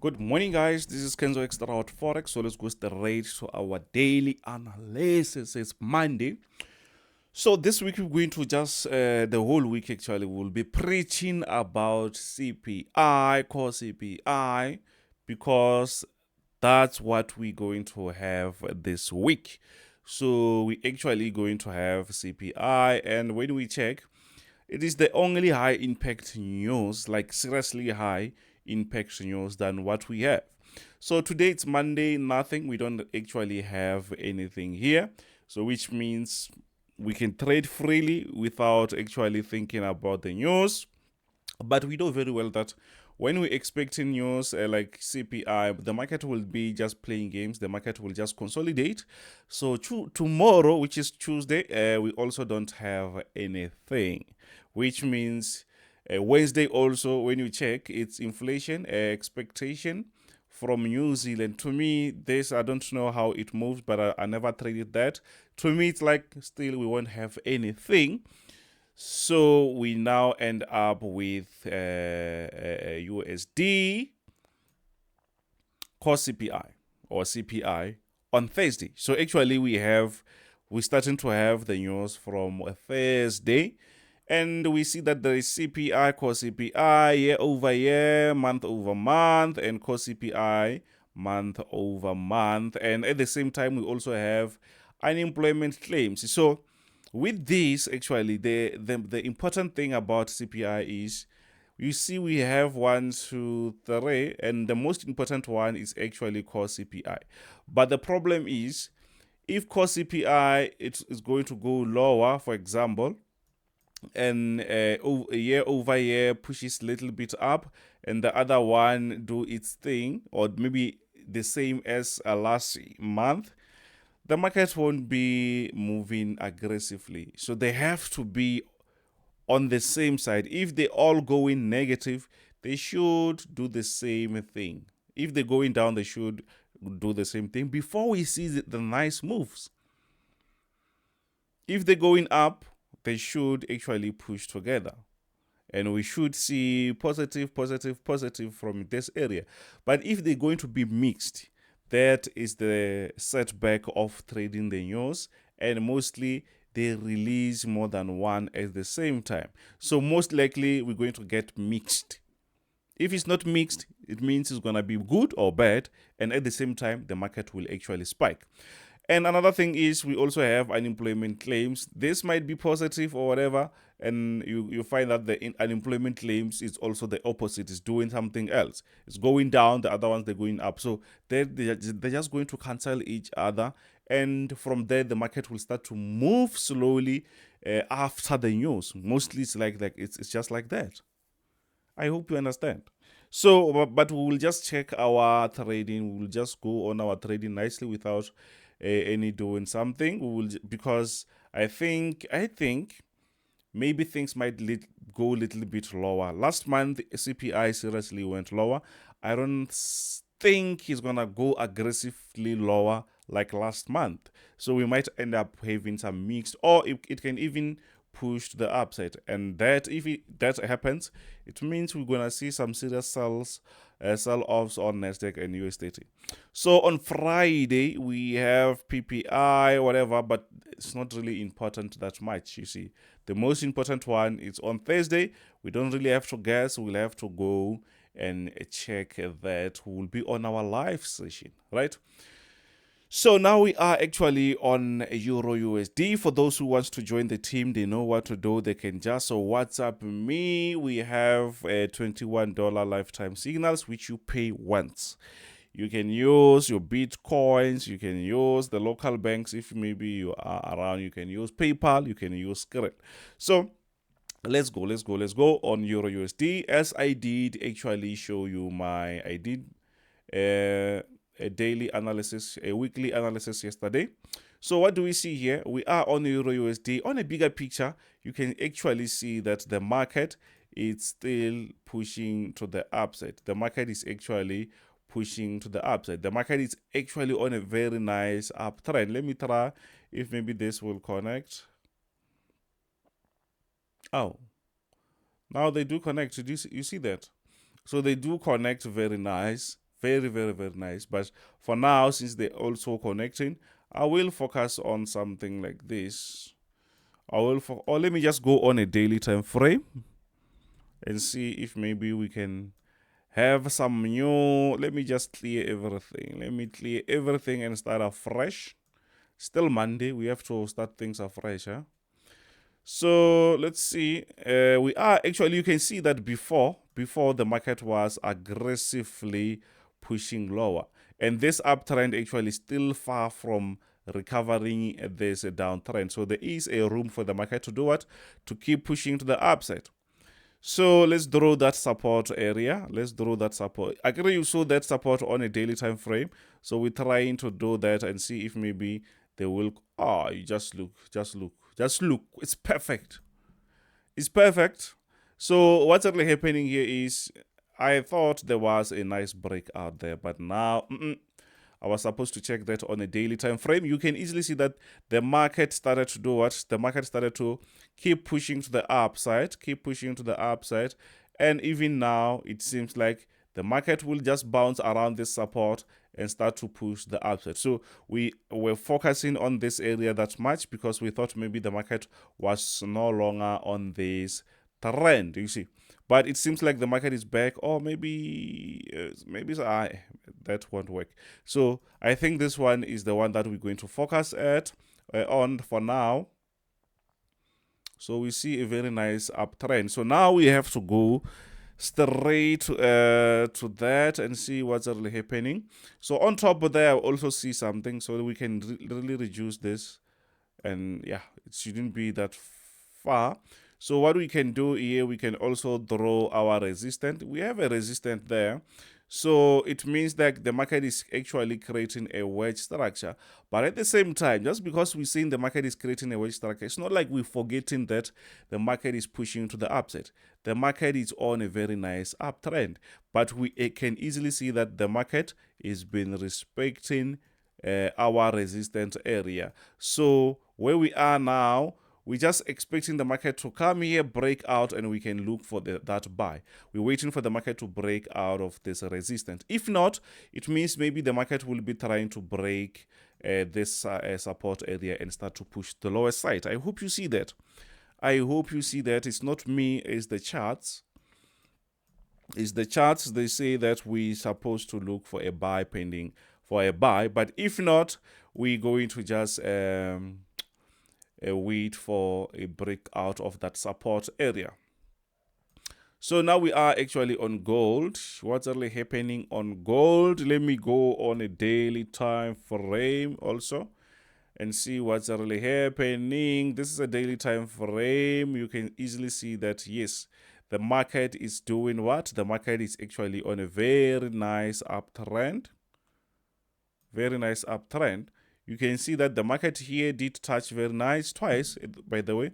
Good morning, guys. This is Kenzo Xtrahot Forex. So let's go straight to our daily analysis. It's Monday. So this week we're going to just the whole week actually we'll be preaching about CPI, core CPI, because that's what we're going to have this week. So we're actually going to have CPI, and when we check, it is the only high impact news, like seriously high impact news than what we have. So today it's Monday, nothing. We don't actually have anything here. So which means we can trade freely without actually thinking about the news. But we know very well that when we're expecting news like CPI, the market will be just playing games. The market will just consolidate. So tomorrow, which is Tuesday, we also don't have anything, which means Wednesday also, when you check, it's inflation expectation from New Zealand. To me, this, I don't know how it moves, but I never traded that. To me, it's like still we won't have anything. So we now end up with USD core CPI or CPI on Thursday. So actually we're starting to have the news from Thursday, and we see that there is CPI, core CPI year over year, month over month, and core CPI month over month. And at the same time, we also have unemployment claims. So with this, actually, the important thing about CPI is, you see, we have 1, 2, 3, and the most important one is actually core CPI. But the problem is, if core CPI is going to go lower, for example, and year over year pushes a little bit up, and the other one do its thing, or maybe the same as last month, the market won't be moving aggressively. So they have to be on the same side. If they all go in negative, they should do the same thing. If they're going down, they should do the same thing before we see the nice moves. If they're going up, they should actually push together, and we should see positive, positive, positive from this area. But if they're going to be mixed, that is the setback of trading the news, and mostly they release more than one at the same time. So most likely we're going to get mixed. If it's not mixed, it means it's going to be good or bad, and at the same time the market will actually spike. And another thing is, we also have unemployment claims. This might be positive or whatever, and you find that the unemployment claims is also the opposite. It's doing something else. It's going down, the other ones, they're going up. So they're just going to cancel each other, and from there the market will start to move slowly after the news. Mostly it's like it's just like that. I hope you understand. So, but we will just check our trading. We will just go on our trading nicely without any doing something. We will, because I think maybe things might go a little bit lower. Last month CPI seriously went lower. I don't think it's gonna go aggressively lower like last month. So we might end up having some mixed, or it can even push to the upside. And that, if that happens, it means we're gonna see some serious sell-offs on NASDAQ and US30. So on Friday we have PPI, whatever, but it's not really important that much. You see, the most important one is on Thursday. We don't really have to guess. We'll have to go and check that. We'll be on our live session, right? So now we are actually on Euro USD. For those who wants to join the team, they know what to do. They can just WhatsApp me. We have $21 lifetime signals, which you pay once. You can use your Bitcoins. You can use the local banks. If maybe you are around, you can use PayPal. You can use Xtrahot. So let's go on Euro USD. As I did actually show you I did a daily analysis, a weekly analysis yesterday. So what do we see here? We are on Euro USD. On a bigger picture, you can actually see that the market is still pushing to the upside. The market is actually pushing to the upside. The market is actually on a very nice uptrend. Let me try if maybe this will connect. Oh, now they do connect. You see that? So they do connect very nice. Very, very, very nice. But for now, since they're also connecting, I will focus on something like this. Or let me just go on a daily time frame and see if maybe we can have some new. Let me just clear everything. Let me clear everything and start afresh. Still Monday, we have to start things afresh. Huh? So let's see. We are actually, you can see that before the market was aggressively pushing lower, and this uptrend actually still far from recovering. There's a downtrend, so there is a room for the market to do what, to keep pushing to the upside. So let's draw that support area. Let's draw that support. Actually, you saw that support on a daily time frame. So we're trying to do that and see if maybe they will. Oh, you just look. It's perfect. It's perfect. So what's really happening here is, I thought there was a nice break out there, but now I was supposed to check that on a daily time frame. You can easily see that the market started to do what? The market started to keep pushing to the upside, and even now it seems like the market will just bounce around this support and start to push the upside. So we were focusing on this area that much because we thought maybe the market was no longer on this trend, you see. But it seems like the market is back, or maybe that won't work. So I think this one is the one that we're going to focus on for now. So we see a very nice uptrend. So now we have to go straight to that and see what's really happening. So on top of there, I also see something, so we can really reduce this, and yeah, it shouldn't be that far. So what we can do here, we can also draw our resistance. We have a resistance there. So it means that the market is actually creating a wedge structure. But at the same time, just because we're seeing the market is creating a wedge structure, it's not like we're forgetting that the market is pushing to the upside. The market is on a very nice uptrend. But we can easily see that the market is been respecting our resistance area. So where we are now, we're just expecting the market to come here, break out, and we can look for that buy. We're waiting for the market to break out of this resistance. If not, it means maybe the market will be trying to break this support area and start to push the lower side. I hope you see that. It's not me, it's the charts. They say that we're supposed to look for a buy, pending for a buy. But if not, we're going to just wait for a breakout of that support area. So now we are actually on gold. What's really happening on gold? Let me go on a daily time frame also and see what's really happening. This is a daily time frame. You can easily see that, yes, the market is doing what? The market is actually on a very nice uptrend. You can see that the market here did touch very nice twice, by the way.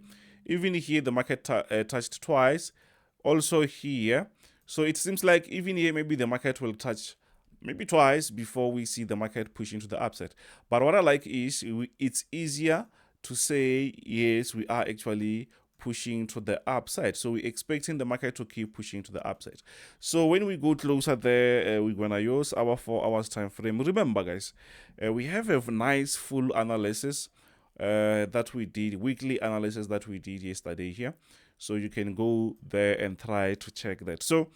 Even here, the market touched twice. Also here. So it seems like even here, maybe the market will touch maybe twice before we see the market push into the upside. But what I like is it's easier to say, yes, we are actually pushing to the upside. So we're expecting the market to keep pushing to the upside. So when we go closer there, we're going to use our 4 hours time frame. Remember, guys, we have a nice full analysis that we did, weekly analysis that we did yesterday here. So you can go there and try to check that. So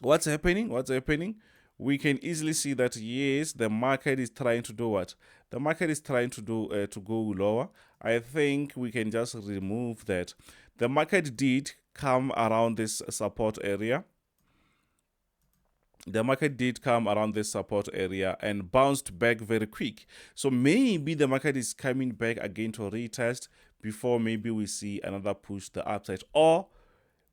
what's happening? We can easily see that, yes, the market is trying to do what? The market is trying to do to go lower. I think we can just remove that. The market did come around this support area. The market did come around this support area and bounced back very quick. So maybe the market is coming back again to retest before maybe we see another push to the upside, or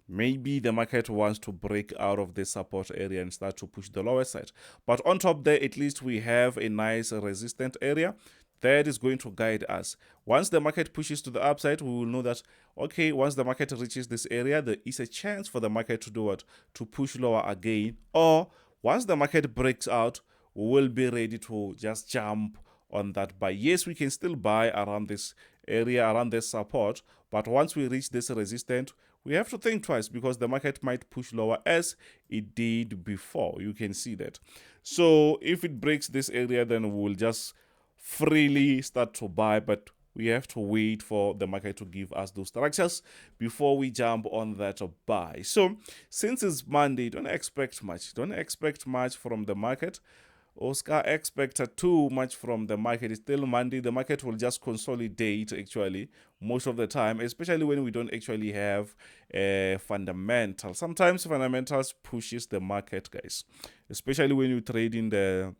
maybe the market wants to break out of this support area and start to push the lower side. But on top there, at least we have a nice resistant area that is going to guide us. Once the market pushes to the upside, we will know that, okay, once the market reaches this area, there is a chance for the market to do what? To push lower again. Or once the market breaks out, we will be ready to just jump on that buy. Yes, we can still buy around this area, around this support, but once we reach this resistance, we have to think twice because the market might push lower as it did before. You can see that. So if it breaks this area, then we'll just freely start to buy, but we have to wait for the market to give us those structures before we jump on that buy. So since it's Monday, don't expect much. Don't expect much from the market. Oscar expected too much from the market. It's still Monday. The market will just consolidate actually most of the time, especially when we don't actually have fundamentals. Sometimes fundamentals pushes the market, guys, especially when you trade in the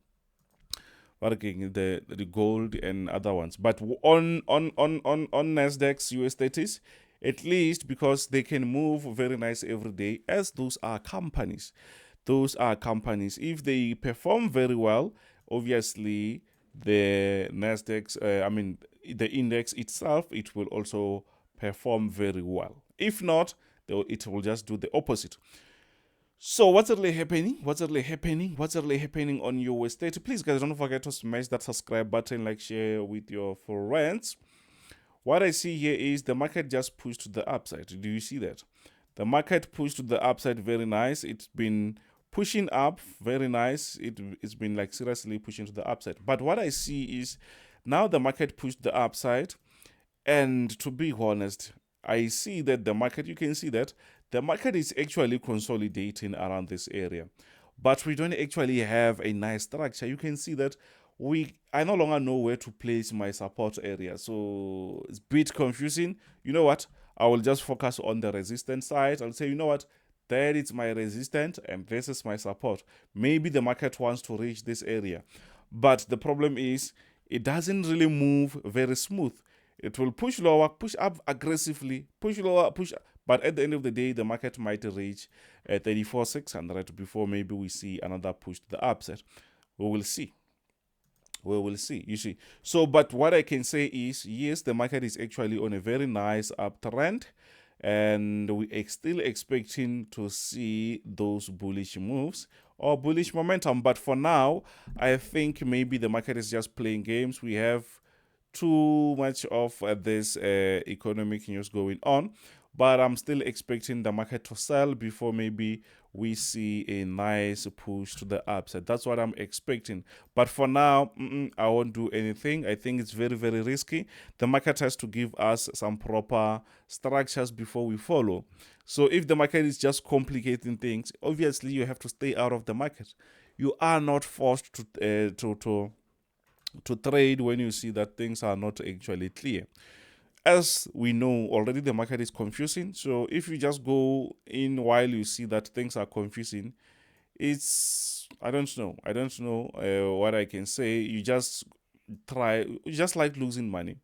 gold and other ones. But on NASDAQ's US30s, at least because they can move very nice every day, as those are companies. Those are companies. If they perform very well, obviously the NASDAQ's, the index itself, it will also perform very well. If not, it will just do the opposite. So what's really happening? What's really happening on US30? Please, guys, don't forget to smash that subscribe button, like, share with your friends. What I see here is the market just pushed to the upside. Do you see that? The market pushed to the upside, very nice. It's been pushing up, very nice. It's been like seriously pushing to the upside. But what I see is now the market pushed the upside, and to be honest, I see that the market, you can see that the market is actually consolidating around this area, but we don't actually have a nice structure. You can see that I no longer know where to place my support area, so it's a bit confusing. You know what? I will just focus on the resistance side. I'll say, you know what? That is my resistance and this is my support. Maybe the market wants to reach this area, but the problem is it doesn't really move very smooth. It will push lower, push up aggressively, push lower, push up. But at the end of the day, the market might reach 34,600 before maybe we see another push to the upside. We will see. We will see, you see. So, but what I can say is, yes, the market is actually on a very nice uptrend, and we are still expecting to see those bullish moves or bullish momentum. But for now, I think maybe the market is just playing games. We have too much of this economic news going on, but I'm still expecting the market to sell before maybe we see a nice push to the upside. That's what I'm expecting. But for now, I won't do anything. I think it's very, very risky. The market has to give us some proper structures before we follow. So if the market is just complicating things, obviously you have to stay out of the market. You are not forced to trade when you see that things are not actually clear. As we know already, the market is confusing. So if you just go in while you see that things are confusing, it's, I don't know what I can say. You just like losing money.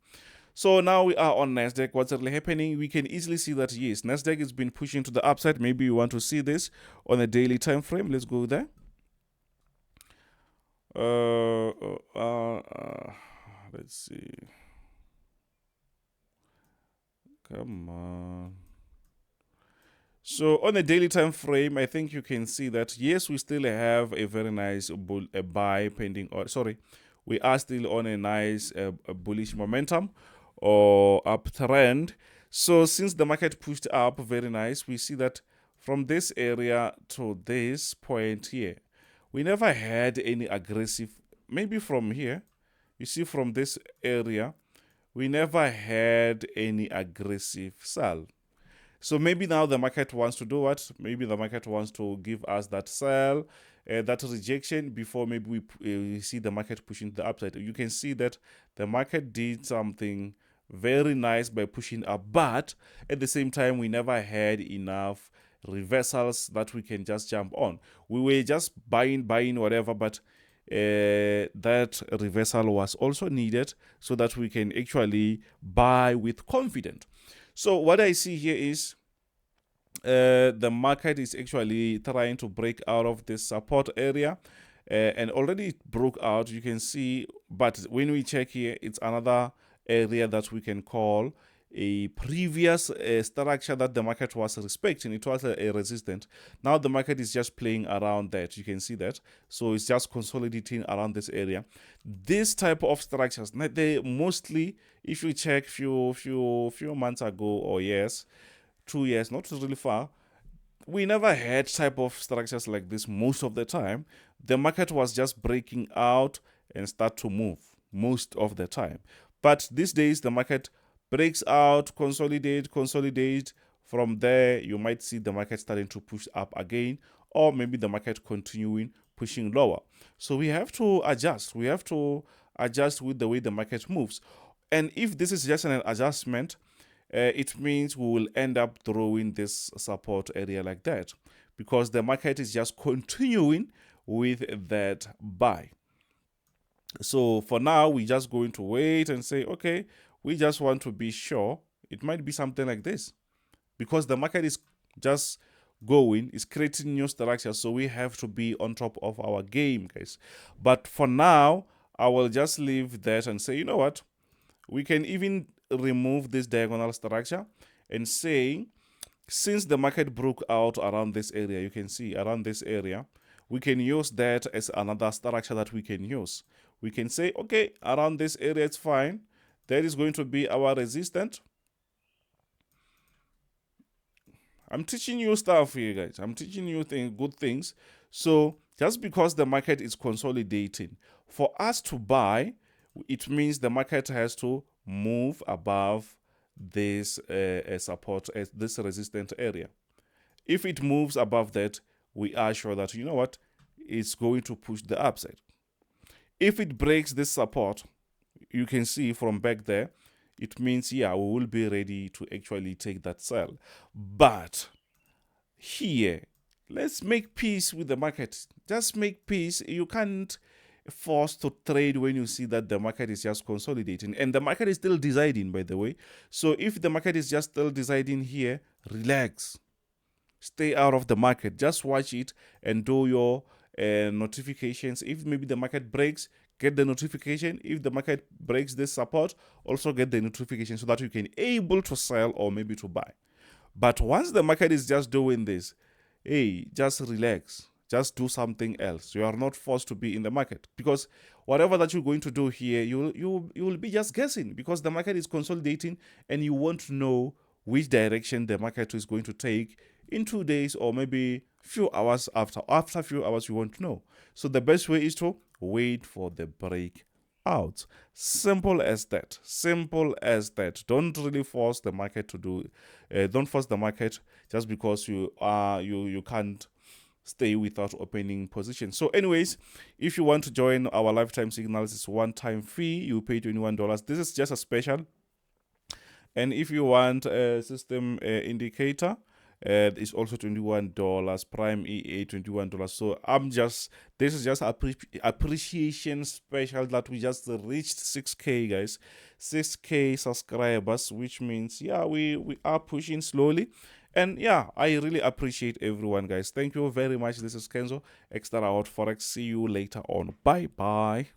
So now we are on NASDAQ. What's really happening? We can easily see that, yes, NASDAQ has been pushing to the upside. Maybe you want to see this on a daily time frame. Let's go there. Let's see. Come on. So on a daily time frame, I think you can see that, yes, we still have a very nice buy pending, or sorry, we are still on a nice bullish momentum or uptrend. So since the market pushed up very nice, we see that from this area to this point here, we never had any aggressive, maybe from here, you see from this area, we never had any aggressive sell. So maybe now the market wants to do what? Maybe the market wants to give us that sell, that rejection before maybe we see the market pushing to the upside. You can see that the market did something very nice by pushing up, but at the same time, we never had enough reversals that we can just jump on. We were just buying whatever, but that reversal was also needed so that we can actually buy with confidence. So what I see here is the market is actually trying to break out of this support area, and already it broke out, you can see. But when we check here, it's another area that we can call a previous structure that the market was respecting. It was a resistance. Now the market is just playing around that. You can see that. So it's just consolidating around this area. This type of structures, they mostly, if you check few months ago or years, 2 years, not really far, we never had type of structures like this most of the time. The market was just breaking out and start to move most of the time. But these days, the market breaks out, consolidate. From there, you might see the market starting to push up again, or maybe the market continuing pushing lower. So we have to adjust. We have to adjust with the way the market moves. And if this is just an adjustment, it means we will end up throwing this support area like that, because the market is just continuing with that buy. So for now, we're just going to wait and say, okay, we just want to be sure. It might be something like this, because the market is just going, is creating new structure, so we have to be on top of our game, guys. But for now, I will just leave that and say, you know what, we can even remove this diagonal structure and say, since the market broke out around this area, you can see around this area, we can use that as another structure that we can use. We can say, okay, around this area, it's fine. That is going to be our resistance. I'm teaching you stuff here, guys. I'm teaching you good things. So just because the market is consolidating, for us to buy, it means the market has to move above this support, this resistant area. If it moves above that, we are sure that, you know what, it's going to push the upside. If it breaks this support, you can see from back there, it means, yeah, we will be ready to actually take that sell. But here, let's make peace with the market. Just make peace. You can't force to trade when you see that the market is just consolidating, and the market is still deciding, by the way. So if the market is just still deciding here, relax, stay out of the market, just watch it and do your notifications. If maybe the market breaks, get the notification. If the market breaks this support, also get the notification, so that you can able to sell or maybe to buy. But once the market is just doing this, hey, just relax. Just do something else. You are not forced to be in the market, because whatever that you're going to do here, you will be just guessing, because the market is consolidating and you won't know which direction the market is going to take in 2 days, or maybe few hours after. After a few hours, you won't know. So the best way is to wait for the break out. Simple as that. Simple as that. Don't really force the market to do. Don't force the market just because you can't stay without opening position. So anyways, if you want to join our lifetime signals, it's one-time fee. You pay $21. This is just a special. And if you want a system indicator, it's also $21. Prime EA $21. So this is just appreciation special that we just reached 6K, guys. 6K subscribers, which means, yeah, we are pushing slowly. And yeah, I really appreciate everyone, guys. Thank you very much. This is Kenzo, Xtrahot Forex. See you later on. Bye bye.